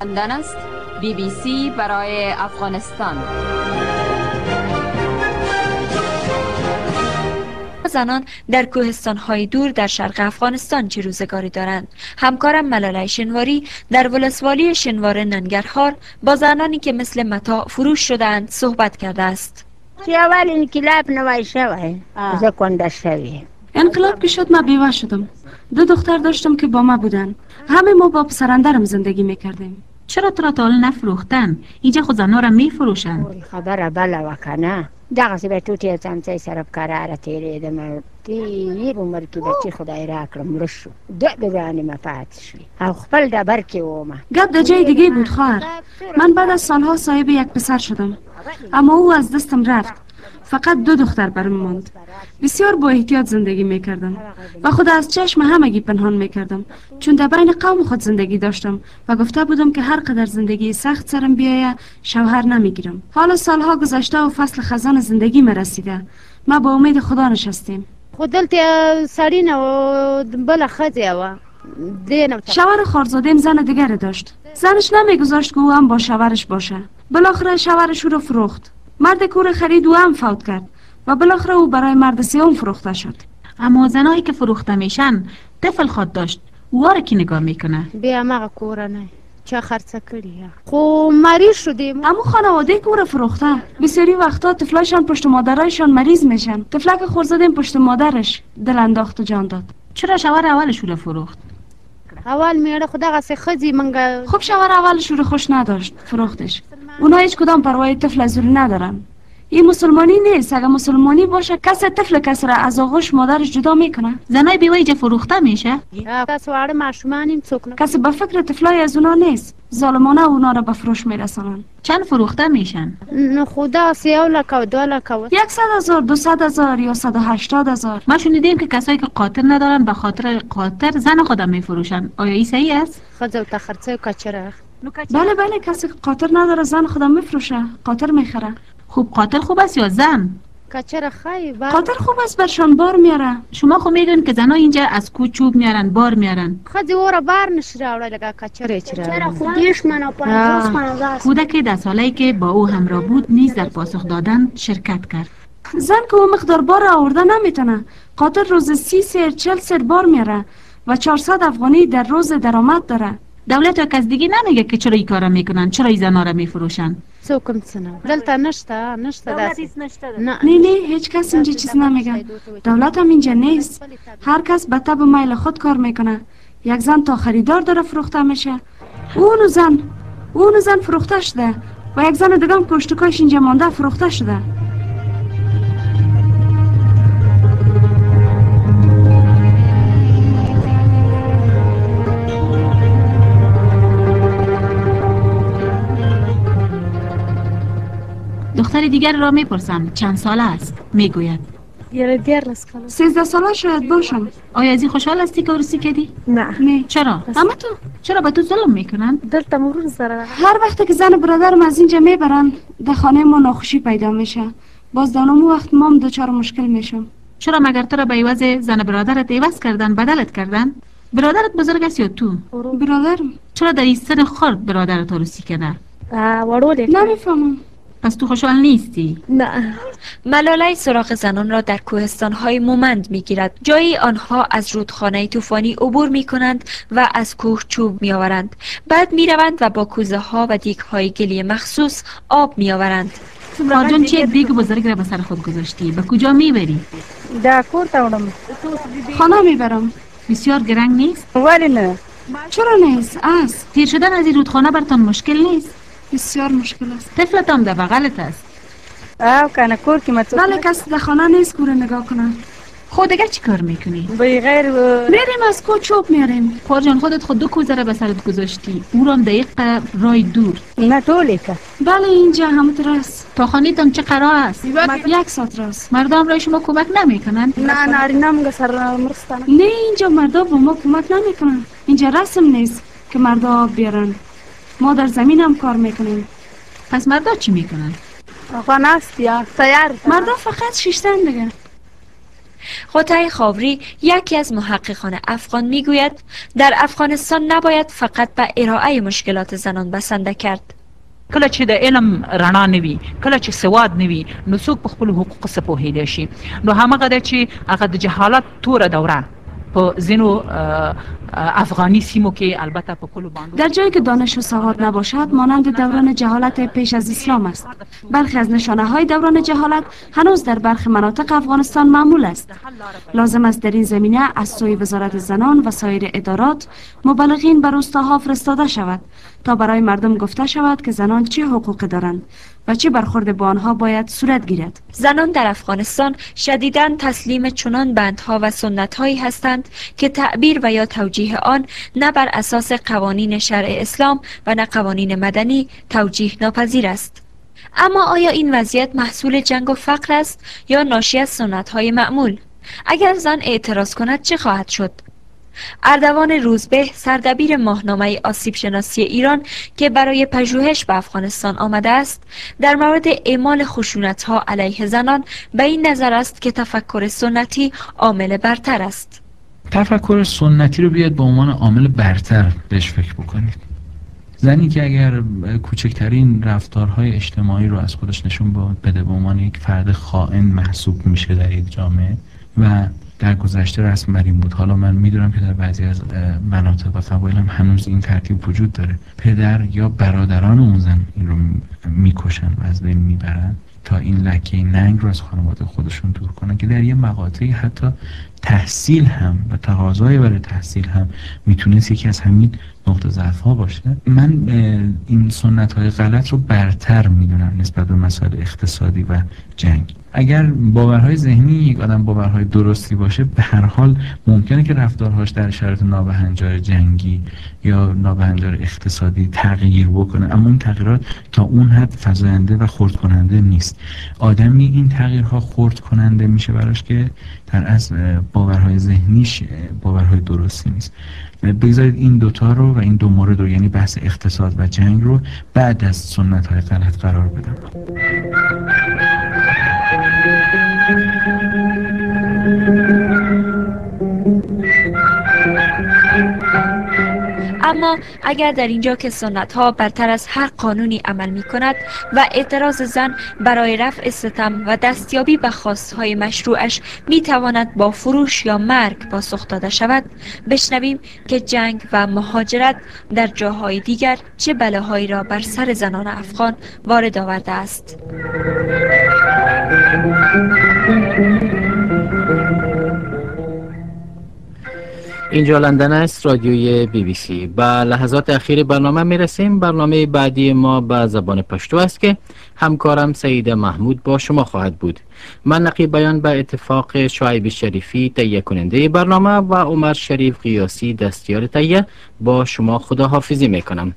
لندن است BBC برای افغانستان. زنان در کوهستان‌های دور در شرق افغانستان چه روزگاری دارند. همکارم ملاله شنواری در ولسوالی شنوار ننگرهار با زنانی که مثل متاع فروش شدند صحبت کرده است. اول انقلاب نوای شوه زکنده شوی. انقلاب که شد ما بیوه شدم. 2 دختر داشتم که با ما بودن. همه ما با پسرندرم زندگی میکردیم. چرا تو را تا حالا نفروختن؟ اینجا خود زنها را میفروشن. خبر بله وکنه دقیقه سی به توتی چمچه سرف کاره را تیریدم تیر عمر که بچی خدای را اکرم رشو ده بزانی مفاعت شوی او خپل دبر که اومه گپ در جای دیگه بود خواهر. من بعد از سالها صاحب یک پسر شدم، اما او از دستم رفت. فقط 2 دختر برم ماند. بسیار با احتیاط زندگی میکردم و خود از چشم همگی پنهان میکردم، چون در بین قوم خود زندگی داشتم و گفته بودم که هر قدر زندگی سخت سرم بیایه شوهر نمیگیرم. حالا سالها گذشته و فصل خزان زندگی مرسیده. ما با امید خدا نشستیم. خود دلت سړی نه و بله ښځه وه شوهر خارزاده‌ام زن دیگر داشت. زنش نمیگذاشت که او هم با شوهرش باشه. بالاخره شوهرش او را فروخت. مرد کور خرید و هم فوت کرد و بالاخره او برای مرد سوم فروخته شد. اما زنایی که فروخته میشن طفل خود داشت، او را کی نگاه میکنه؟ بیا مغه کورنه چه خرڅه کړی خو مریض شدیم. اما خانواده که او را فروخته بسیاری وقتا طفلاشان پشت مادرایشان مریض میشن. طفلک خورزادیم پشت مادرش دل انداخت و جان داد. چرا شوهر اولش او را فروخت؟ اول میړه خو دغسې ښځې منګه خب شوهر اولش او را خوش نداشت، فروختش. اونا هیچ کدام پروای طفل از او ندارن. این مسلمانی نیست. اگه مسلمانی باشه کسی طفل کسی را از آغوش مادرش جدا میکنه؟ زنای بیوه اینجا فروخته میشه؟ تاسو واړه ماشومان یې څوک نه کسی به فکر طفلای از اونا نیست. ظالمانه اونا را به فروش میرسانن. چند فروخته میشن؟ نو خو داسې 1 لک و 2 لک 100,000 200,000 یا 180,000. ما شنیدیم که کسایی که قاطر ندارن به خاطر قاطر زن خودم میفروشن. آیا این صحیح است؟ ښځه ته خرڅه کچره بله بله، کسی که قاطر نداره زن خودم میفروشه، قاطر میخره. خوب قاتل خوب است یا زن؟ کچره خی قاطر خوب است، برشان بار میاره. شما خو میدون که زنها اینجا از کو چوب میارن بار میارن. ښځې اوره بار نشي راوړی لکه کچره چې راوړی. کودک 10 ساله‌ای که با او همراه بود نیز در پاسخ دادن شرکت کرد. زن که او مقدار بار آورده نمیتونه. قاطر روز 30 سیر 40 سیر بار میاره و 400 افغانی در روز درآمد داره. دولت و کس دیگه نمیگه که چرا این کارا میکنن، چرا این زنا را میفروشن؟ څوک هم څه نه دلته نشته داسې نه هیچ کس اینجا چیز نمیگه. دولت هم اینجا نیست. هر کس به تبع میل خود کار میکنه. یک زن تا خریدار داره فروخته میشه. اونو زن فروخته شده و یک زن دیگه هم کشتکاش اینجا مانده فروخته شده. دختر دیگر را میپرسم چند ساله است؟ میگوید 13 ساله شاید باشم. آیا از این خوشحال هستی که عروسی کردی؟ نه. چرا؟ اما تو چرا به تو ظلم میکنن؟ هر وقت که زن برادرم از اینجا میبرن در خانه ما ناخوشی پیدا میشه. باز دانمو وقت مام دچار مشکل میشم. چرا مگر تو را به عوض زن برادرت عوض کردن، بدلت کردن؟ برادرت بزرگ است یا تو؟ برادرم. چرا در این سن خرد برادرت عروسی کرده؟ نمیفهمم. پس تو خوشحال نیستی؟ نه. ملاله سراغ زنان را در کوهستان‌های مومند می‌گیرد. جایی آنها از رودخانه طوفانی عبور می‌کنند و از کوه چوب می‌آورند. بعد می‌روند و با کوزه‌ها و دیگ‌های گلی مخصوص آب می‌آورند. خارجان چه دیگ بزرگ را به سر خود گذاشتی؟ به کجا میبری؟ دا کور ته وړم خانه میبرم. بسیار گرنگ نیست؟ ولې نه چرا نیست؟ تیر شدن از این رودخانه برتان مشکل نیست؟ بسیار مشکل است. طفلت هم در بغلت است. او کنه کور کې مڅ بله کس در خانه نیست کور نگاه کنه. خود دیگر چی کار میکنی؟ بغیر میریم از کو چوب میاریم. خارجان خودت خود 2 کوزه را به سرت گذاشتی، او را هم دقیق رای دور. نه طولی که بله اینجا همونطور است. تا خانیتان چه قرار است؟ 1 ساعت راست. مردم رای شما کمک نمیکنن؟ نه نارینه موږ سره مرسته نه اینجا مردا به ما کمک نمیکنن. اینجا رسم نیست که مردا آب بیارن. ما در زمین هم کار میکنیم. پس مردا چی میکنن؟ آقا نست یا تیار مردا فقط شیشتن دیگه. قطعه خاوری یکی از محققان افغان میگوید در افغانستان نباید فقط به ارائه مشکلات زنان بسنده کرد. کله چې د علم رڼا نه وي، کله چې سواد نه وي، نو څوک په خپلو حقوقو څه پوهېدی شي. نو همغه ده چې هغه د جهالت توره دوره په ځینو افغانی سیمو کې البته په کلو باندې در جایی که دانش و سواد نباشد مانند دوران جهالت پیش از اسلام است. برخی از نشانه های دوران جهالت هنوز در برخی مناطق افغانستان معمول است. لازم است در این زمینه از سوی وزارت زنان و سایر ادارات مبلغین به روستاها فرستاده شود تا برای مردم گفته شود که زنان چه حقوقی دارند و چه برخورد با آنها باید صورت گیرد. زنان در افغانستان شدیداً تسلیم چنان بندها و سنت‌هایی هستند که تعبیر و یا توجیه آن نه بر اساس قوانین شرع اسلام و نه قوانین مدنی توجیه ناپذیر است. اما آیا این وضعیت محصول جنگ و فقر است یا ناشی از سنت‌های معمول؟ اگر زن اعتراض کند چه خواهد شد؟ اردوان روزبه، سردبیر ماهنامه آسیب شناسی ایران که برای پژوهش به افغانستان آمده است، در مورد اعمال خشونت‌ها علیه زنان به این نظر است که تفکر سنتی عامل برتر است. تفکر سنتی رو بیاید به عنوان عامل برتر بهش فکر بکنید. زنی که اگر کوچکترین رفتارهای اجتماعی رو از خودش نشون بده به عنوان یک فرد خائن محسوب میشه در یک جامعه و در گذشته رسم بر این بود. حالا من میدونم که در بعضی از مناطق و قبایل هم هنوز این ترتیب وجود داره. پدر یا برادران اون زن این رو میکشن و از بین میبرن تا این لکه ننگ رو از خانواده خودشون دور کنن که در یه مقاطعی حتی تحصیل هم و تقاضای برای تحصیل هم میتونست یکی از همین نقطه ضعف ها باشه. من این سنت های غلط رو برتر میدونم نسبت به مسائل اقتصادی و جنگ. اگر باورهای ذهنی یک آدم باورهای درستی باشه، به هر حال ممکنه که رفتارهاش در شرایط نابهنجار جنگی یا نابهنجار اقتصادی تغییر بکنه، اما این تغییرات تا اون حد فزاینده و خرد کننده نیست. آدمی این تغییرها خرد کننده میشه براش که در از باورهای ذهنیش باورهای درستی نیست. بگذارید این دوتا رو و این دو مورد رو، یعنی بحث اقتصاد و جنگ رو، بعد از سنت های غلط قرار بدم. اما اگر در اینجا که سنت ها برتر از هر قانونی عمل می کند و اعتراض زن برای رفع ستم و دستیابی به خواستهای مشروعش می تواند با فروش یا مرگ پاسخ داده شود، بشنویم که جنگ و مهاجرت در جاهای دیگر چه بلاهایی را بر سر زنان افغان وارد آورده است. اینجا لندن است، رادیوی BBC. به لحظات اخیر برنامه می رسیم. برنامه بعدی ما به زبان پشتو است که همکارم سعید محمود با شما خواهد بود. من نقیب بیان به اتفاق شعیب شریفی تهیه کننده برنامه و عمر شریف قیاسی دستیار تهیه با شما خداحافظی می کنم.